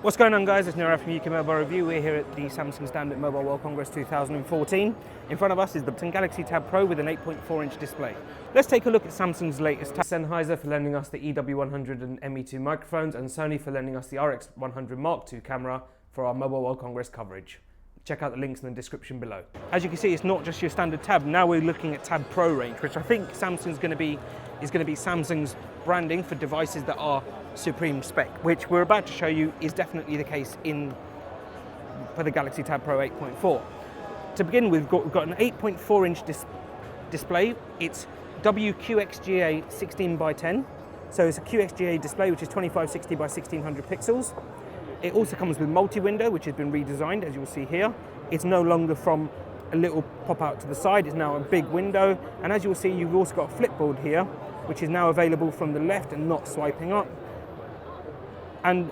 What's going on, guys? It's Nirav from UK Mobile Review. We're here at the Samsung stand at Mobile World Congress 2014. In front of us is the Samsung Galaxy Tab Pro with an 8.4-inch display. Let's take a look at Samsung's latest tab. Sennheiser for lending us the EW100 and ME2 microphones, and Sony for lending us the RX100 Mark II camera for our Mobile World Congress coverage. Check out the links in the description below. As you can see, it's not just your standard tab. Now we're looking at Tab Pro range, which I think Samsung's going to be Samsung's branding for devices that are supreme spec, which we're about to show you is definitely the case for the Galaxy Tab Pro 8.4. To begin with, we've got an 8.4-inch display. It's WQXGA 16:10, so it's a QXGA display which is 2560 by 1600 pixels. It also comes with multi-window, which has been redesigned, as you'll see here. It's no longer from a little pop out to the side, it's now a big window. And as you'll see, you've also got a flipboard here, which is now available from the left and not swiping up. And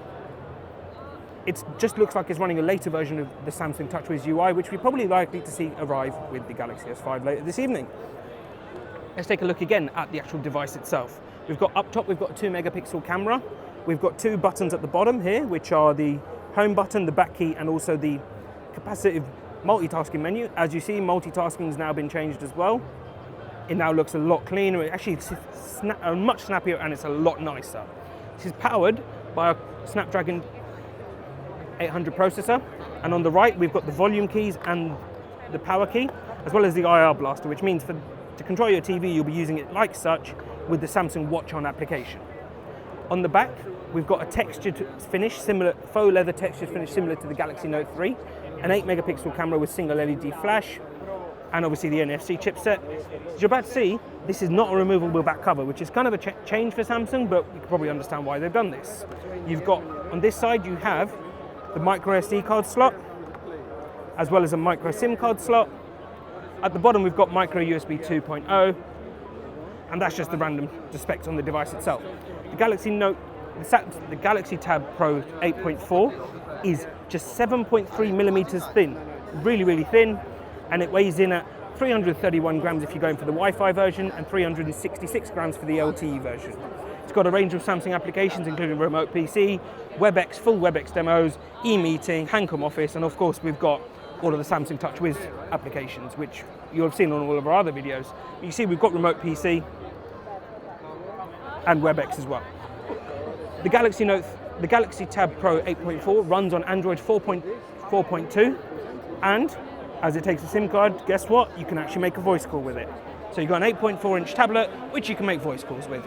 it just looks like it's running a later version of the Samsung TouchWiz UI, which we're probably likely to see arrive with the Galaxy S5 later this evening. Let's take a look again at the actual device itself. We've got up top, we've got a 2-megapixel camera. We've got two buttons at the bottom here, which are the home button, the back key, and also the capacitive multitasking menu. As you see, multitasking has now been changed as well. It now looks a lot cleaner. It actually is much snappier, and it's a lot nicer. This is powered by a Snapdragon 800 processor. And on the right, we've got the volume keys and the power key, as well as the IR blaster, which means to control your TV, you'll be using it like such with the Samsung Watch On application. On the back, we've got a textured finish, faux leather textured finish similar to the Galaxy Note 3, an 8-megapixel camera with single LED flash, and obviously the NFC chipset. As you're about to see, this is not a removable back cover, which is kind of a change for Samsung, but you can probably understand why they've done this. You've got, on this side, you have the micro SD card slot, as well as a micro SIM card slot. At the bottom, we've got micro USB 2.0, and that's just the specs on the device itself. The Galaxy Tab Pro 8.4 is just 7.3 millimeters thin, really, really thin, and it weighs in at 331 grams if you're going for the Wi-Fi version and 366 grams for the LTE version. It's got a range of Samsung applications, including Remote PC, WebEx, full WebEx demos, e-meeting, Hancom Office, and of course we've got all of the Samsung TouchWiz applications, which you'll have seen on all of our other videos. You see we've got Remote PC and WebEx as well. The Galaxy Tab Pro 8.4 runs on Android 4.2, and as it takes a SIM card, guess what? You can actually make a voice call with it. So you've got an 8.4-inch tablet, which you can make voice calls with.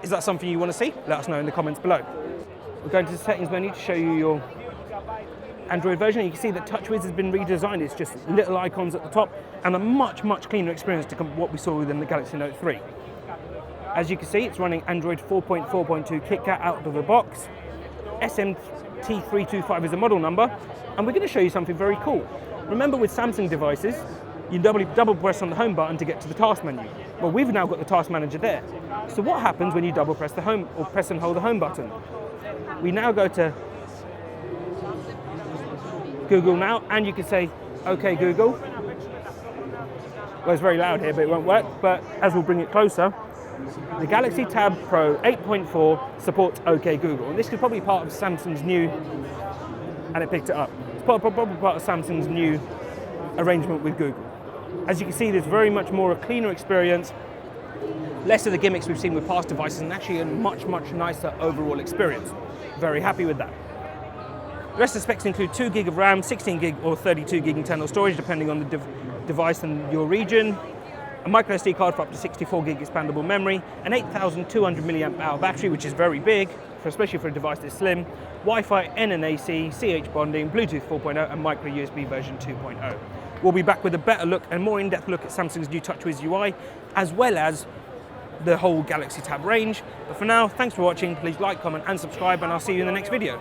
Is that something you want to see? Let us know in the comments below. We're going to the settings menu to show you your Android version. You can see that TouchWiz has been redesigned. It's just little icons at the top and a much, much cleaner experience to what we saw within the Galaxy Note 3. As you can see, it's running Android 4.4.2 KitKat out of the box. SMT325 is the model number, and we're going to show you something very cool. Remember, with Samsung devices, you double press on the home button to get to the task menu. Well, we've now got the task manager there. So what happens when you double press the home or press and hold the home button? We now go to Google now, and you can say, "Okay, Google." Well, it's very loud here, but it won't work. But as we'll bring it closer, the Galaxy Tab Pro 8.4 supports OK Google, and this is probably part of Samsung's new, and it picked it up. It's probably part of Samsung's new arrangement with Google. As you can see, there's very much more a cleaner experience, less of the gimmicks we've seen with past devices, and actually a much, much nicer overall experience. Very happy with that. The rest of the specs include 2 gig of RAM, 16 gig or 32 gig internal storage, depending on the device and your region. A micro SD card for up to 64 gig expandable memory, an 8,200 milliamp hour battery, which is very big, especially for a device that's slim, Wi-Fi, NNAC, CH bonding, Bluetooth 4.0, and micro USB version 2.0. We'll be back with a better look and more in-depth look at Samsung's new TouchWiz UI, as well as the whole Galaxy Tab range. But for now, thanks for watching. Please like, comment, and subscribe, and I'll see you in the next video.